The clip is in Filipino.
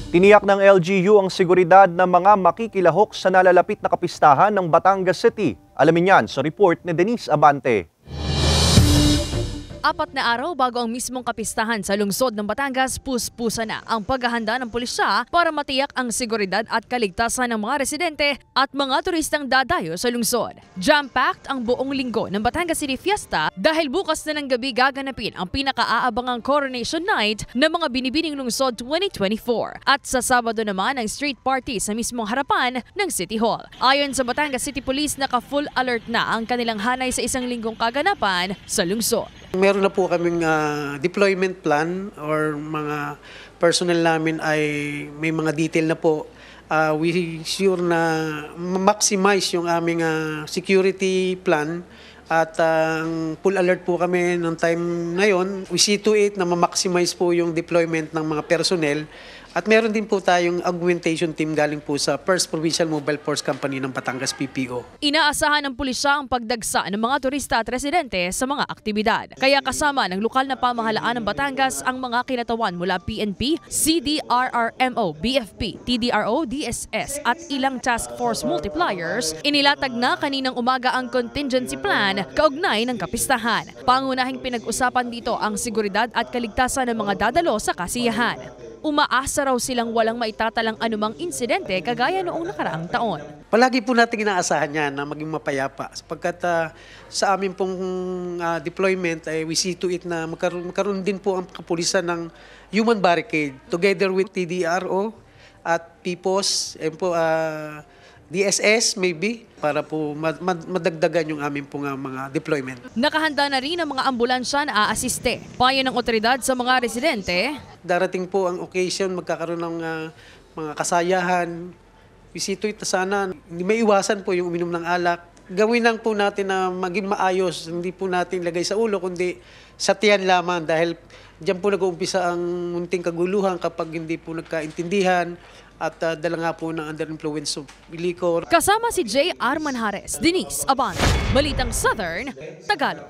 Tiniyak ng LGU ang seguridad ng mga makikilahok sa nalalapit na kapistahan ng Batangas City. Alamin yan sa report ni Denise Abante. 4 na araw bago ang mismong kapistahan sa lungsod ng Batangas, puspusa na ang paghahanda ng pulisya para matiyak ang seguridad at kaligtasan ng mga residente at mga turistang dadayo sa lungsod. Jam-packed ang buong linggo ng Batangas City Fiesta dahil bukas na ng gabi gaganapin ang pinakaaabangang Coronation Night ng mga binibining lungsod 2024. At sa Sabado naman ang street party sa mismong harapan ng City Hall. Ayon sa Batangas City Police, naka-full alert na ang kanilang hanay sa isang linggong kaganapan sa lungsod. Meron na po kaming deployment plan or mga personnel namin ay may mga detail na po. We sure na maximize yung aming security plan at full alert po kami ng time na yon. We see to it na ma-maximize po yung deployment ng mga personnel. At meron din po tayong augmentation team galing po sa 1st Provincial Mobile Force Company ng Batangas PPO. Inaasahan ng pulisya ang pagdagsa ng mga turista at residente sa mga aktibidad. Kaya kasama ng lokal na pamahalaan ng Batangas ang mga kinatawan mula PNP, CDRRMO, BFP, TDRO, DSS at ilang task force multipliers. Inilatag na kaninang umaga ang contingency plan kaugnay ng kapistahan. Pangunahing pinag-usapan dito ang seguridad at kaligtasan ng mga dadalo sa kasiyahan. Umaasa raw silang walang maitatalang anumang insidente kagaya noong nakaraang taon. Palagi po natin inaasahan yan na maging mapayapa sapagkat sa amin pong deployment ay we see to it na magkaroon din po ang kapulisan ng human barricade together with TDRO at PPOS and po DSS maybe para po madagdagan yung aming pong mga deployment. Nakahanda na rin ang mga ambulansya na aasiste. Payo ng otoridad sa mga residente. Darating po ang occasion, magkakaroon ng mga kasayahan. Visito ito sana, hindi may iwasan po yung uminom ng alak. Gawin lang po natin na maging maayos, hindi po natin lagay sa ulo, kundi sa tiyan lamang dahil diyan po nag-uumpisa ang munting kaguluhan kapag hindi po nagkaintindihan at dala nga po ng under influence of liquor. Kasama si J. R. Manjares, Denise Abante, Balitang Southern, Tagalog.